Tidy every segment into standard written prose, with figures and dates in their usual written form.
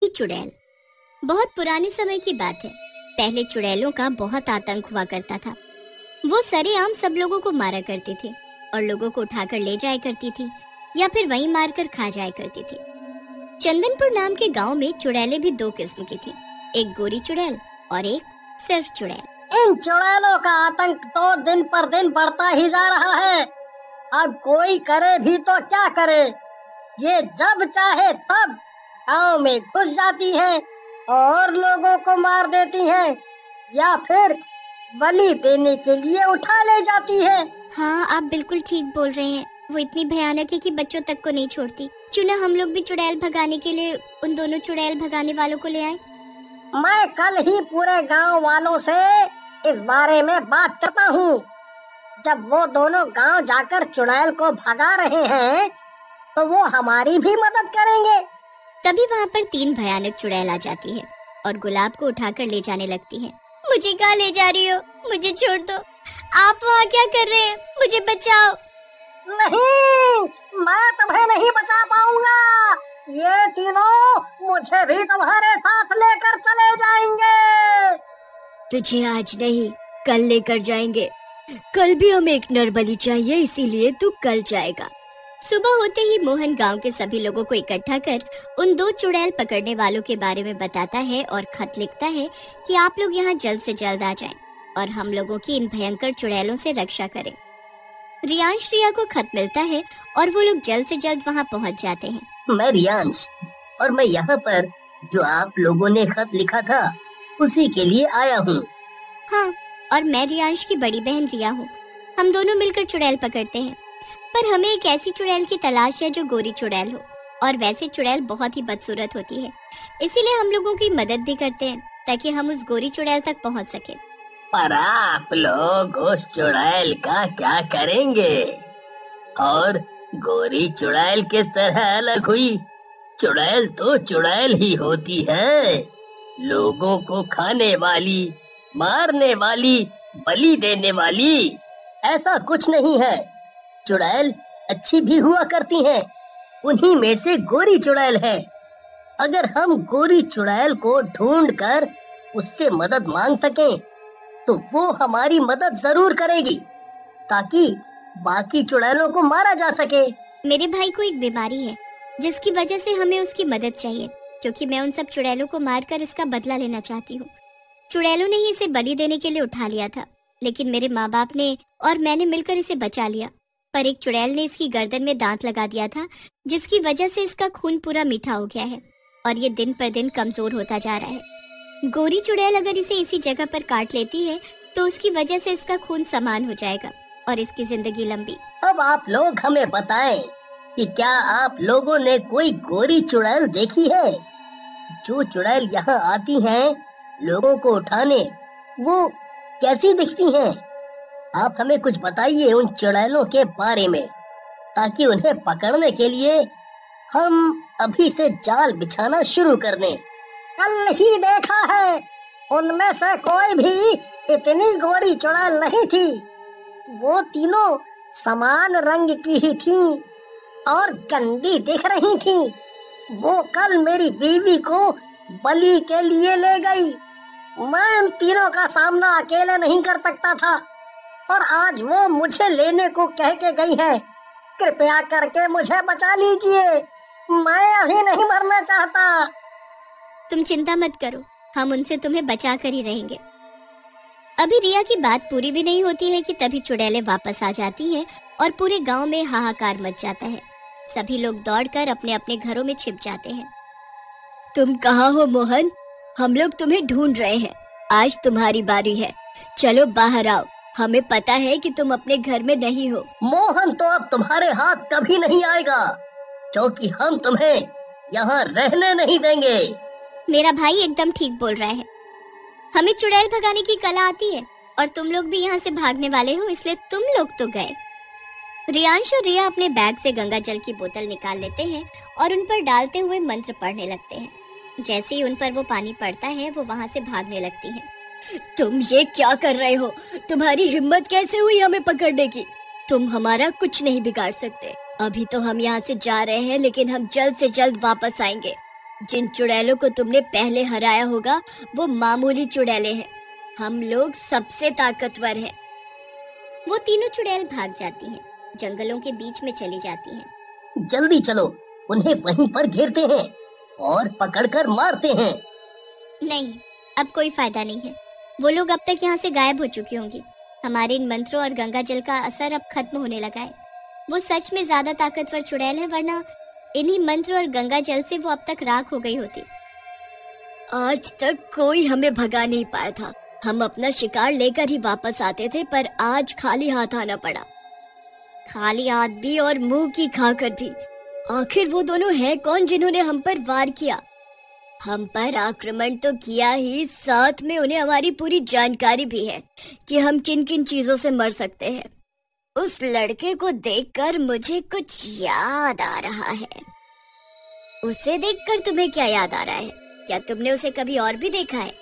चुड़ैल। बहुत पुराने समय की बात है। पहले चुड़ैलों का बहुत आतंक हुआ करता था। वो सरेआम सब लोगों को मारा करती थी और लोगों को उठाकर ले जाया करती थी या फिर वहीं मारकर खा जाया करती थी। चंदनपुर नाम के गांव में चुड़ैलें भी दो किस्म की थी, एक गोरी चुड़ैल और एक सिर्फ चुड़ैल। इन चुड़ैलों का आतंक तो दिन पर दिन बढ़ता ही जा रहा है। अब कोई करे भी तो क्या करे, ये जब चाहे तब गांव में घुस जाती हैं और लोगों को मार देती हैं या फिर बलि देने के लिए उठा ले जाती है। हाँ, आप बिल्कुल ठीक बोल रहे हैं। वो इतनी भयानक है कि बच्चों तक को नहीं छोड़ती। क्यों ना हम लोग भी चुड़ैल भगाने के लिए उन दोनों चुड़ैल भगाने वालों को ले आए। मैं कल ही पूरे गांव वालों से इस बारे में बात करता हूँ। जब वो दोनों गांव जाकर चुड़ैल को भगा रहे हैं तो वो हमारी भी मदद करेंगे। तभी वहाँ पर तीन भयानक चुड़ैल आ जाती है और गुलाब को उठाकर ले जाने लगती है। मुझे कहाँ ले जा रही हो? मुझे छोड़ दो। आप वहाँ क्या कर रहे हैं? मुझे बचाओ। नहीं, मैं तुम्हें नहीं बचा पाऊंगा। ये तीनों मुझे भी तुम्हारे साथ लेकर चले जाएंगे। तुझे आज नहीं, कल लेकर जाएंगे। कल भी हमें एक नर बलि चाहिए, इसीलिए तू कल जाएगा। सुबह होते ही मोहन गांव के सभी लोगों को इकट्ठा कर उन दो चुड़ैल पकड़ने वालों के बारे में बताता है और खत लिखता है कि आप लोग यहाँ जल्द से जल्द आ जाएं और हम लोगों की इन भयंकर चुड़ैलों से रक्षा करें। रियांश रिया को खत मिलता है और वो लोग जल्द से जल्द वहाँ पहुँच जाते हैं। मैं रियांश और मैं यहाँ पर जो आप लोगों ने खत लिखा था उसी के लिए आया हूँ। हाँ, और मैं रियांश की बड़ी बहन रिया हूँ। हम दोनों मिलकर चुड़ैल पकड़ते हैं, पर हमें एक ऐसी चुड़ैल की तलाश है जो गोरी चुड़ैल हो। और वैसे चुड़ैल बहुत ही बदसूरत होती है, इसीलिए हम लोगों की मदद भी करते हैं ताकि हम उस गोरी चुड़ैल तक पहुंच सके। पर आप लोग उस चुड़ैल का क्या करेंगे? और गोरी चुड़ैल किस तरह अलग हुई? चुड़ैल तो चुड़ैल ही होती है, लोगों को खाने वाली, मारने वाली, बलि देने वाली। ऐसा कुछ नहीं है। चुड़ैल अच्छी भी हुआ करती हैं, उन्हीं में से गोरी चुड़ैल है। अगर हम गोरी चुड़ैल को ढूंढकर उससे मदद मांग सकें तो वो हमारी मदद जरूर करेगी ताकि बाकी चुड़ैलों को मारा जा सके। मेरे भाई को एक बीमारी है जिसकी वजह से हमें उसकी मदद चाहिए, क्योंकि मैं उन सब चुड़ैलों को मारकर इसका बदला लेना चाहती हूँ। चुड़ैलों ने ही इसे बलि देने के लिए उठा लिया था, लेकिन मेरे माँ बाप ने और मैंने मिलकर इसे बचा लिया। पर एक चुड़ैल ने इसकी गर्दन में दांत लगा दिया था, जिसकी वजह से इसका खून पूरा मीठा हो गया है और ये दिन पर दिन कमजोर होता जा रहा है। गोरी चुड़ैल अगर इसे इसी जगह पर काट लेती है तो उसकी वजह से इसका खून समान हो जाएगा और इसकी जिंदगी लंबी। अब आप लोग हमें बताएं कि क्या आप लोगों ने कोई गोरी चुड़ैल देखी है? जो चुड़ैल यहाँ आती हैं लोगों को उठाने, वो कैसी दिखती हैं? आप हमें कुछ बताइए उन चुड़ैलों के बारे में, ताकि उन्हें पकड़ने के लिए हम अभी से जाल बिछाना शुरू कर दें। कल ही देखा है, उनमें से कोई भी इतनी गोरी चुड़ैल नहीं थी। वो तीनों समान रंग की ही थीं और गंदी दिख रही थीं। वो कल मेरी बीवी को बलि के लिए ले गई। मैं उन तीनों का सामना अकेले नहीं कर सकता था और आज वो मुझे लेने को कह के गई है। कृपया करके मुझे बचा लीजिए, मैं अभी नहीं मरना चाहता। तुम चिंता मत करो, हम उनसे तुम्हें बचा कर ही रहेंगे। अभी रिया की बात पूरी भी नहीं होती है कि तभी चुड़ैलें वापस आ जाती हैं और पूरे गांव में हाहाकार मच जाता है। सभी लोग दौड़कर अपने अपने घरों में छिप जाते हैं। तुम कहाँ हो मोहन? हम लोग तुम्हें ढूंढ रहे हैं। आज तुम्हारी बारी है, चलो बाहर आओ। हमें पता है कि तुम अपने घर में नहीं हो। मोहन तो अब तुम्हारे हाथ कभी नहीं आएगा, क्योंकि हम तुम्हें यहाँ रहने नहीं देंगे। मेरा भाई एकदम ठीक बोल रहा है। हमें चुड़ैल भगाने की कला आती है और तुम लोग भी यहाँ से भागने वाले हो, इसलिए तुम लोग तो गए। रियांश और रिया अपने बैग से गंगा जल की बोतल निकाल लेते हैं और उन पर डालते हुए मंत्र पढ़ने लगते हैं। जैसे ही उन पर वो पानी पड़ता है वो वहाँ से भागने लगती हैं। तुम ये क्या कर रहे हो? तुम्हारी हिम्मत कैसे हुई हमें पकड़ने की? तुम हमारा कुछ नहीं बिगाड़ सकते। अभी तो हम यहाँ से जा रहे हैं, लेकिन हम जल्द से जल्द वापस आएंगे। जिन चुड़ैलों को तुमने पहले हराया होगा वो मामूली चुड़ैले हैं। हम लोग सबसे ताकतवर हैं। वो तीनों चुड़ैल भाग जाती हैं, जंगलों के बीच में चली जाती हैं। जल्दी चलो, उन्हें वहीं पर घेरते हैं और पकड़कर मारते हैं। नहीं, अब कोई फायदा नहीं है। वो लोग अब तक यहाँ से गायब हो चुकी होंगी। हमारे इन मंत्रों और गंगा जल का असर अब खत्म होने लगा है। वो सच में ज्यादा ताकतवर चुड़ैल है, वरना इन्हीं मंत्र और गंगा जल से वो अब तक राख हो गई होती। आज तक कोई हमें भगा नहीं पाया था। हम अपना शिकार लेकर ही वापस आते थे, पर आज खाली हाथ आना पड़ा। खाली हाथ भी और मुंह की खाकर भी। आखिर वो दोनों हैं कौन जिन्होंने हम पर वार किया? हम पर आक्रमण तो किया ही, साथ में उन्हें हमारी पूरी जानकारी भी है कि हम किन किन चीजों से मर सकते हैं। उस लड़के को देखकर मुझे कुछ याद आ रहा है। उसे देखकर तुम्हें क्या याद आ रहा है? क्या तुमने उसे कभी और भी देखा है?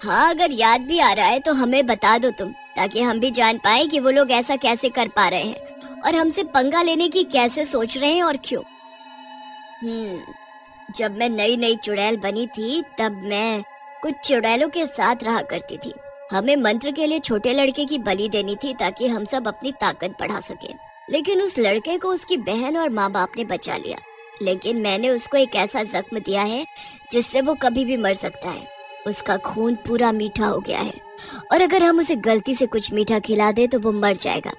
हाँ, अगर याद भी आ रहा है तो हमें बता दो तुम, ताकि हम भी जान पाए कि वो लोग ऐसा कैसे कर पा रहे हैं और हमसे पंगा लेने की कैसे सोच रहे हैं और क्यों। जब मैं नई नई चुड़ैल बनी थी तब मैं कुछ चुड़ैलों के साथ रहा करती थी। हमें मंत्र के लिए छोटे लड़के की बलि देनी थी ताकि हम सब अपनी ताकत बढ़ा सके। लेकिन उस लड़के को उसकी बहन और माँ बाप ने बचा लिया। लेकिन मैंने उसको एक ऐसा जख्म दिया है जिससे वो कभी भी मर सकता है। उसका खून पूरा मीठा हो गया है और अगर हम उसे गलती से कुछ मीठा खिला दे तो वो मर जाएगा।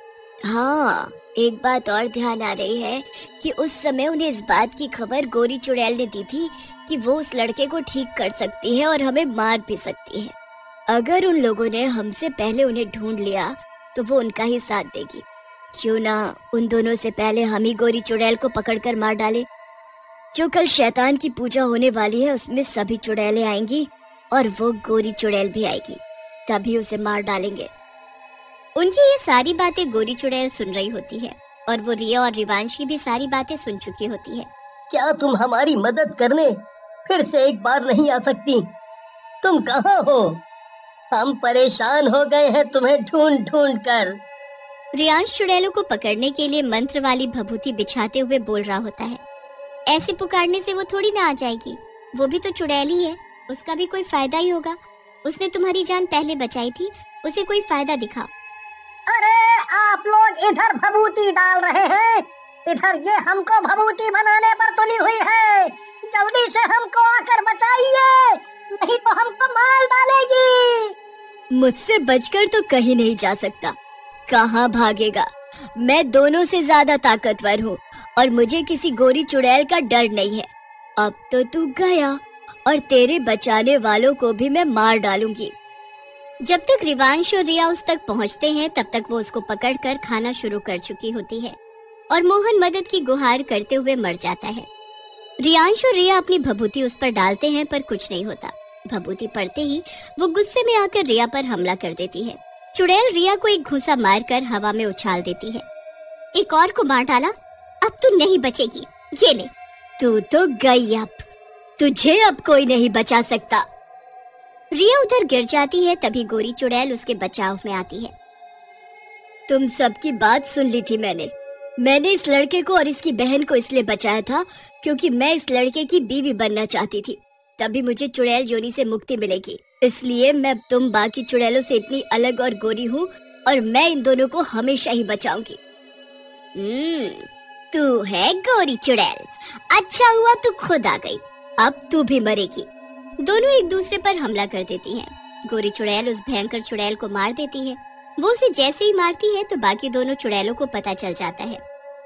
हाँ, एक बात और ध्यान आ रही है कि उस समय उन्हें इस बात की खबर गोरी चुड़ैल ने दी थी कि वो उस लड़के को ठीक कर सकती है और हमें मार भी सकती है। अगर उन लोगों ने हमसे पहले उन्हें ढूंढ लिया तो वो उनका ही साथ देगी। क्यों ना उन दोनों से पहले हम ही गोरी चुड़ैल को पकड़कर मार डाले। जो कल शैतान की पूजा होने वाली है उसमें सभी चुड़ैलें आएंगी और वो गोरी चुड़ैल भी आएगी, तभी उसे मार डालेंगे। उनकी ये सारी बातें गोरी चुड़ैल सुन रही होती है और वो रिया और रिवांश की भी सारी बातें सुन चुकी होती है। क्या तुम हमारी मदद करने फिर से एक बार नहीं आ सकती? तुम कहाँ हो? हम परेशान हो गए हैं तुम्हें ढूंढ ढूंढ कर। रियांश चुड़ैलों को पकड़ने के लिए मंत्र वाली भभूति बिछाते हुए बोल रहा होता है। ऐसे पुकारने से वो थोड़ी ना आ जाएगी। वो भी तो चुड़ैल ही है, उसका भी कोई फायदा ही होगा। उसने तुम्हारी जान पहले बचाई थी, उसे कोई फायदा दिखाओ। अरे आप लोग इधर भभूति डाल रहे हैं, इधर ये हमको भभूति बनाने पर तुली हुई है। जल्दी से हमको आकर बचाइए, नहीं तो हमको मार डालेगी। मुझसे बचकर तो कहीं नहीं जा सकता। कहाँ भागेगा? मैं दोनों से ज्यादा ताकतवर हूँ और मुझे किसी गोरी चुड़ैल का डर नहीं है। अब तो तू गया और तेरे बचाने वालों को भी मैं मार डालूंगी। जब तक रिवांश और रिया उस तक पहुंचते हैं तब तक वो उसको पकड़कर खाना शुरू कर चुकी होती है और मोहन मदद की गुहार करते हुए मर जाता है। रियांश और रिया अपनी भभूति उस पर डालते हैं पर कुछ नहीं होता। भभूति पड़ते ही वो गुस्से में आकर रिया पर हमला कर देती है। चुड़ैल रिया को एक घूंसा मारकर हवा में उछाल देती है। एक और को मार डाला, अब तू नहीं बचेगी, ये ले। तू तो गई, अब तुझे अब कोई नहीं बचा सकता। रिया उधर गिर जाती है, तभी गोरी चुड़ैल उसके बचाव में आती है। तुम सबकी बात सुन ली थी मैंने इस लड़के को और इसकी बहन को इसलिए बचाया था क्योंकि मैं इस लड़के की बीवी बनना चाहती थी, तभी मुझे चुड़ैल योनि से मुक्ति मिलेगी। इसलिए मैं तुम बाकी चुड़ैलों से इतनी अलग और गोरी हूँ और मैं इन दोनों को हमेशा ही बचाऊंगी। तू है गोरी चुड़ैल, अच्छा हुआ तू खुद आ गई, अब तू भी मरेगी। दोनों एक दूसरे पर हमला कर देती हैं। गोरी चुड़ैल उस भयंकर चुड़ैल को मार देती है। वो उसे जैसे ही मारती है तो बाकी दोनों चुड़ैलों को पता चल जाता है।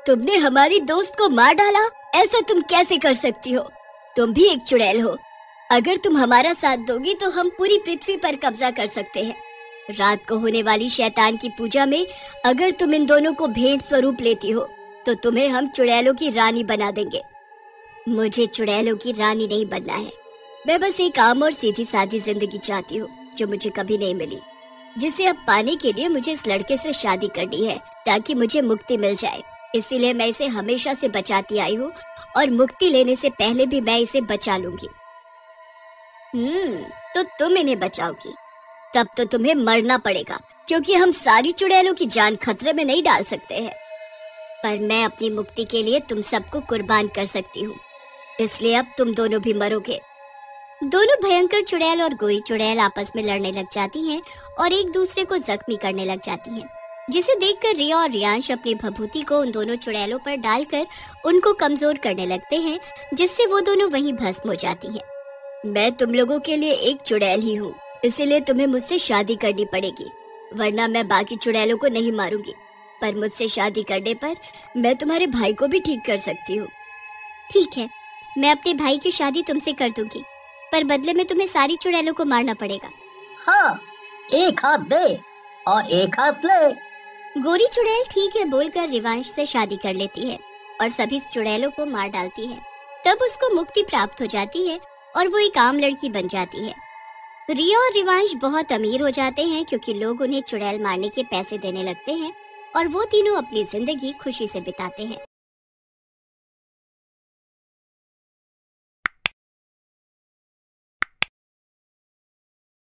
तुमने हमारी दोस्त को मार डाला, ऐसा तुम कैसे कर सकती हो? तुम भी एक चुड़ैल हो। अगर तुम हमारा साथ दोगी तो हम पूरी पृथ्वी पर कब्जा कर सकते हैं। रात को होने वाली शैतान की पूजा में अगर तुम इन दोनों को भेंट स्वरूप लेती हो तो तुम्हें हम चुड़ैलों की रानी बना देंगे। मुझे चुड़ैलों की रानी नहीं बनना है। मैं बस एक आम और सीधी सादी जिंदगी चाहती हूँ जो मुझे कभी नहीं मिली, जिसे अब पाने के लिए मुझे इस लड़के से शादी करनी है ताकि मुझे मुक्ति मिल जाए। इसीलिए मैं इसे हमेशा से बचाती आई हूँ और मुक्ति लेने से पहले भी मैं इसे बचा लूंगी। तो तुम इन्हें बचाओगी, तब तो तुम्हें मरना पड़ेगा क्योंकि हम सारी चुड़ैलों की जान खतरे में नहीं डाल सकते हैं। पर मैं अपनी मुक्ति के लिए तुम सबको कुर्बान कर सकती हूँ। इसलिए अब तुम दोनों भी मरोगे। दोनों भयंकर चुड़ैल और गोरी चुड़ैल आपस में लड़ने लग जाती हैं और एक दूसरे को जख्मी करने लग जाती हैं, जिसे देखकर रिया और रियांश अपनी भभूति को उन दोनों चुड़ैलों पर डालकर उनको कमजोर करने लगते हैं, जिससे वो दोनों वहीं भस्म हो जाती हैं। मैं तुम लोगों के लिए एक चुड़ैल ही हूँ, इसीलिए तुम्हें मुझसे शादी करनी पड़ेगी, वरना मैं बाकी चुड़ैलों को नहीं मारूंगी। पर मुझसे शादी करने पर मैं तुम्हारे भाई को भी ठीक कर सकती हूँ। ठीक है, मैं अपने भाई की शादी तुमसे कर दूंगी, पर बदले में तुम्हें सारी चुड़ैलों को मारना पड़ेगा। हाँ, एक हाथ दे और एक हाथ ले। गोरी चुड़ैल ठीक है बोलकर रिवांश से शादी कर लेती है और सभी चुड़ैलों को मार डालती है। तब उसको मुक्ति प्राप्त हो जाती है और वो एक आम लड़की बन जाती है। रिया और रिवांश बहुत अमीर हो जाते हैं क्योंकि लोग उन्हें चुड़ैल मारने के पैसे देने लगते हैं और वो तीनों अपनी जिंदगी खुशी से बिताते हैं।